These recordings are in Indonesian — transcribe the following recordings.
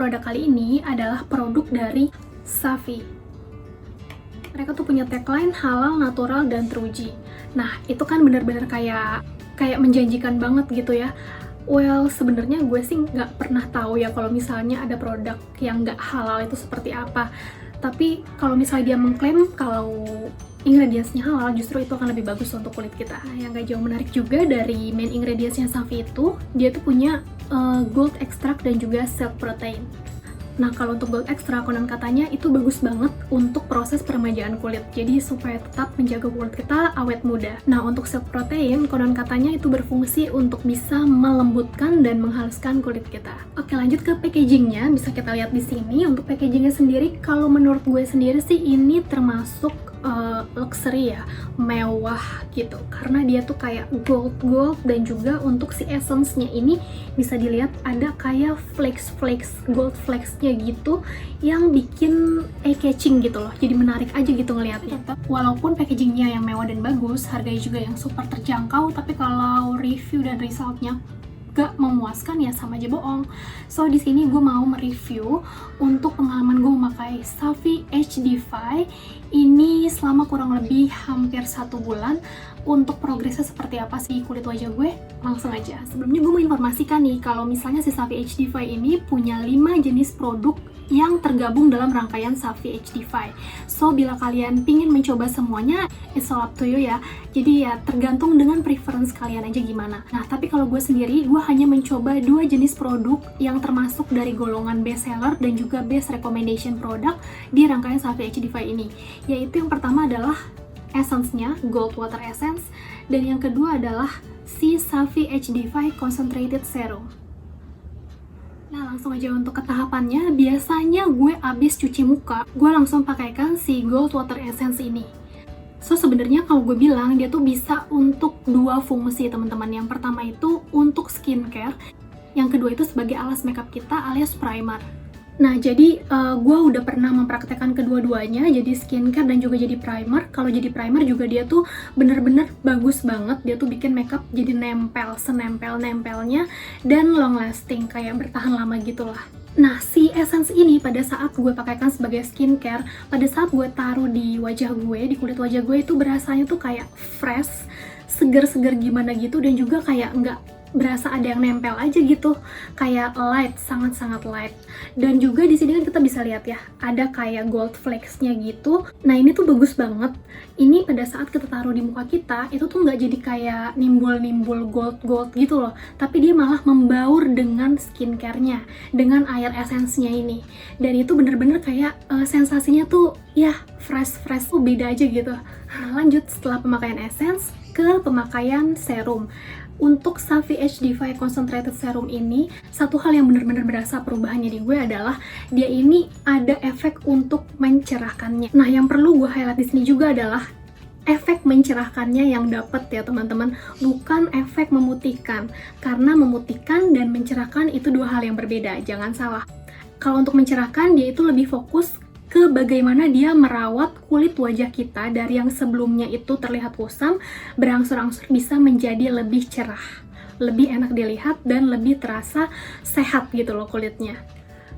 produk kali ini adalah produk dari Savi. Mereka tuh punya tagline halal, natural, dan teruji. Nah, itu kan bener-bener kayak menjanjikan banget gitu ya. Well, sebenarnya gue sih nggak pernah tahu ya kalau misalnya ada produk yang nggak halal itu seperti apa. Tapi kalau misalnya dia mengklaim kalau ingredientsnya halal, justru itu akan lebih bagus untuk kulit kita. Nah, yang nggak jauh menarik juga dari main ingredientsnya Savi itu, dia tuh punya gold extract dan juga silk protein. Nah, kalau untuk gold extra, konon katanya itu bagus banget untuk proses peremajaan kulit. Jadi supaya tetap menjaga kulit kita awet muda. Nah, untuk silk protein, konon katanya itu berfungsi untuk bisa melembutkan dan menghaluskan kulit kita. Oke, lanjut ke packagingnya. Bisa kita lihat di sini. Untuk packagingnya sendiri, kalau menurut gue sendiri sih ini termasuk luxury ya, mewah gitu, karena dia tuh kayak gold dan juga untuk si essence-nya ini bisa dilihat ada kayak flakes gold flakes-nya gitu yang bikin eye-catching gitu loh, jadi menarik aja gitu ngelihatnya. Walaupun packagingnya yang mewah dan bagus, harganya juga yang super terjangkau, tapi kalau review dan resultnya gak memuaskan ya sama aja bohong. So di sini gue mau mereview untuk pengalaman gue memakai Savi HD5 ini selama kurang lebih hampir 1 bulan. Untuk progresnya seperti apa sih kulit wajah gue, langsung aja. Sebelumnya gue mau informasikan nih kalau misalnya si Savi HD5 ini punya 5 jenis produk yang tergabung dalam rangkaian Savi HD5. So, bila kalian pingin mencoba semuanya, it's all up to you ya. Jadi ya, tergantung dengan preference kalian aja gimana. Nah, tapi kalau gue sendiri, gue hanya mencoba 2 jenis produk yang termasuk dari golongan best seller dan juga best recommendation produk di rangkaian Savi HD5 ini. Yaitu yang pertama adalah essence-nya, Gold Water Essence, dan yang kedua adalah si Savi HD5 Concentrated Serum. Nah, langsung aja untuk ke tahapannya. Biasanya gue abis cuci muka, gue langsung pakaikan si Gold Water Essence ini. So, sebenarnya kalau gue bilang, dia tuh bisa untuk 2 fungsi, teman-teman. Yang pertama itu untuk skincare, yang kedua itu sebagai alas makeup kita alias primer. Nah, jadi gue udah pernah mempraktekkan kedua-duanya, jadi skincare dan juga jadi primer. Kalau jadi primer juga dia tuh bener-bener bagus banget, dia tuh bikin makeup jadi nempel, senempel-nempelnya, dan long lasting, kayak bertahan lama gitu lah. Nah, si essence ini pada saat gue pakaikan sebagai skincare, pada saat gue taruh di wajah gue, di kulit wajah gue itu berasanya tuh kayak fresh, seger-seger gimana gitu, dan juga kayak nggak berasa ada yang nempel aja gitu, kayak light, sangat-sangat light. Dan juga di sini kan kita bisa lihat ya, ada kayak gold flakes-nya gitu. Nah, ini tuh bagus banget. Ini pada saat kita taruh di muka kita, itu tuh nggak jadi kayak nimbul-nimbul gold gitu loh, tapi dia malah membaur dengan skincare-nya, dengan air essence-nya ini. Dan itu bener-bener kayak sensasinya tuh ya fresh tuh beda aja gitu. Nah, lanjut setelah pemakaian essence ke pemakaian serum. Untuk Savi HD5 Concentrated Serum ini, satu hal yang benar-benar berasa perubahannya di gue adalah dia ini ada efek untuk mencerahkannya. Nah, yang perlu gue highlight di sini juga adalah efek mencerahkannya yang dapat ya teman-teman, bukan efek memutihkan. Karena memutihkan dan mencerahkan itu 2 hal yang berbeda, jangan salah. Kalau untuk mencerahkan, dia itu lebih fokus ke bagaimana dia merawat kulit wajah kita dari yang sebelumnya itu terlihat kusam, berangsur-angsur bisa menjadi lebih cerah, lebih enak dilihat, dan lebih terasa sehat gitu loh kulitnya.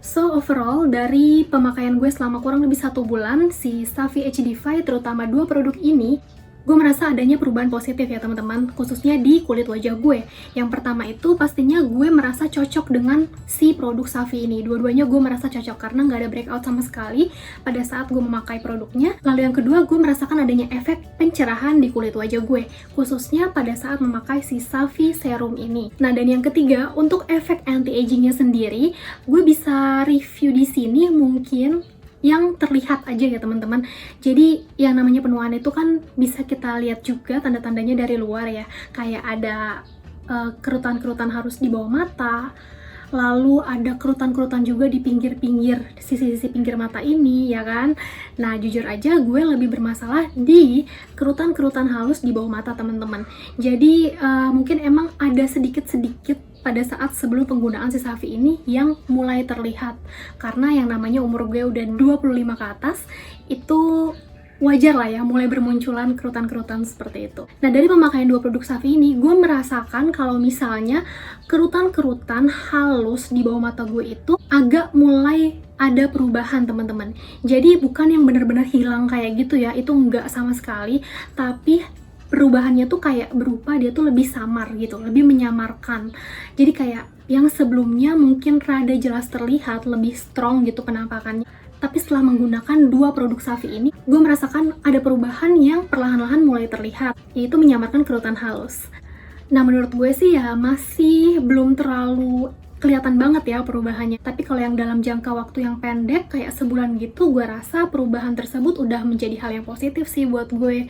So overall, dari pemakaian gue selama kurang lebih 1 bulan, si Savi HD5 terutama 2 produk ini, gue merasa adanya perubahan positif ya teman-teman, khususnya di kulit wajah gue. Yang pertama itu pastinya gue merasa cocok dengan si produk Savi ini. Dua-duanya gue merasa cocok karena nggak ada breakout sama sekali pada saat gue memakai produknya. Lalu yang kedua, gue merasakan adanya efek pencerahan di kulit wajah gue, khususnya pada saat memakai si Savi Serum ini. Nah, dan yang ketiga, untuk efek anti-agingnya sendiri, gue bisa review di sini mungkin yang terlihat aja ya teman-teman. Jadi yang namanya penuaan itu kan bisa kita lihat juga tanda-tandanya dari luar ya, kayak ada kerutan-kerutan halus di bawah mata, lalu ada kerutan-kerutan juga di pinggir-pinggir, sisi-sisi pinggir mata ini ya kan. Nah, jujur aja gue lebih bermasalah di kerutan-kerutan halus di bawah mata teman-teman. Jadi mungkin emang ada sedikit-sedikit pada saat sebelum penggunaan si Savi ini yang mulai terlihat, karena yang namanya umur gue udah 25 ke atas, itu wajar lah ya mulai bermunculan kerutan-kerutan seperti itu. Nah, dari pemakaian dua produk Safi ini, gue merasakan kalau misalnya kerutan-kerutan halus di bawah mata gue itu agak mulai ada perubahan, teman-teman. Jadi bukan yang benar-benar hilang kayak gitu ya, itu enggak sama sekali, tapi perubahannya tuh kayak berupa dia tuh lebih samar gitu, lebih menyamarkan. Jadi kayak yang sebelumnya mungkin rada jelas terlihat, lebih strong gitu penampakannya. Tapi setelah menggunakan dua produk Safi ini, gue merasakan ada perubahan yang perlahan-lahan mulai terlihat, yaitu menyamarkan kerutan halus. Nah, menurut gue sih ya masih belum terlalu kelihatan banget ya perubahannya. Tapi kalau yang dalam jangka waktu yang pendek, kayak sebulan gitu, gue rasa perubahan tersebut udah menjadi hal yang positif sih buat gue.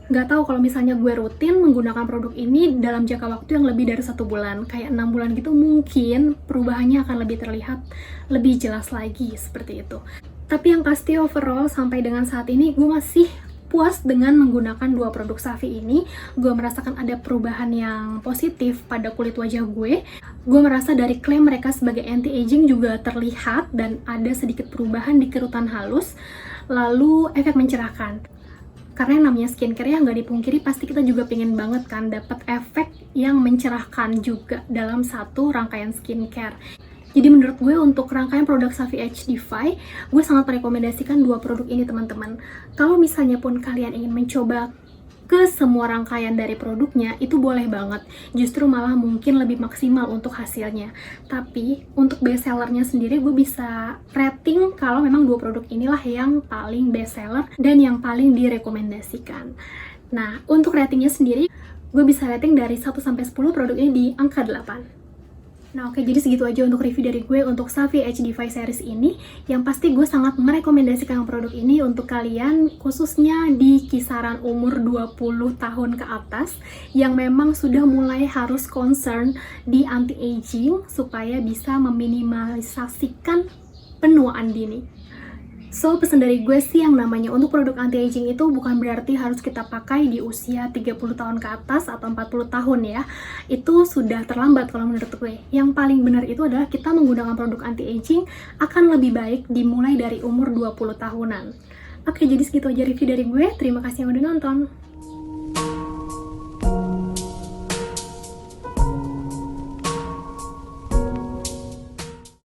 Nggak tahu kalau misalnya gue rutin menggunakan produk ini dalam jangka waktu yang lebih dari 1 bulan, kayak 6 bulan gitu, mungkin perubahannya akan lebih terlihat lebih jelas lagi seperti itu. Tapi yang pasti overall sampai dengan saat ini gue masih puas dengan menggunakan dua produk Safi ini. Gue merasakan ada perubahan yang positif pada kulit wajah gue. Gue merasa dari klaim mereka sebagai anti-aging juga terlihat dan ada sedikit perubahan di kerutan halus, lalu efek mencerahkan. Karena yang namanya skincare ya nggak dipungkiri, pasti kita juga pengen banget kan dapat efek yang mencerahkan juga dalam satu rangkaian skincare. Jadi menurut gue untuk rangkaian produk Safi HD-Fi, gue sangat merekomendasikan dua produk ini, teman-teman. Kalau misalnya pun kalian ingin mencoba ke semua rangkaian dari produknya, itu boleh banget. Justru malah mungkin lebih maksimal untuk hasilnya. Tapi untuk best sellernya sendiri, gue bisa rating kalau memang dua produk inilah yang paling best seller dan yang paling direkomendasikan. Nah, untuk ratingnya sendiri, gue bisa rating dari 1 sampai 10 produk ini di angka 8. Nah oke, jadi segitu aja untuk review dari gue untuk Safi HD-Fi series ini. Yang pasti gue sangat merekomendasikan produk ini untuk kalian, khususnya di kisaran umur 20 tahun ke atas, yang memang sudah mulai harus concern di anti-aging, supaya bisa meminimalisasikan penuaan dini. So, pesan dari gue sih yang namanya untuk produk anti-aging itu bukan berarti harus kita pakai di usia 30 tahun ke atas atau 40 tahun ya. Itu sudah terlambat kalau menurut gue. Yang paling benar itu adalah kita menggunakan produk anti-aging akan lebih baik dimulai dari umur 20 tahunan. Oke, jadi segitu aja review dari gue. Terima kasih yang udah nonton.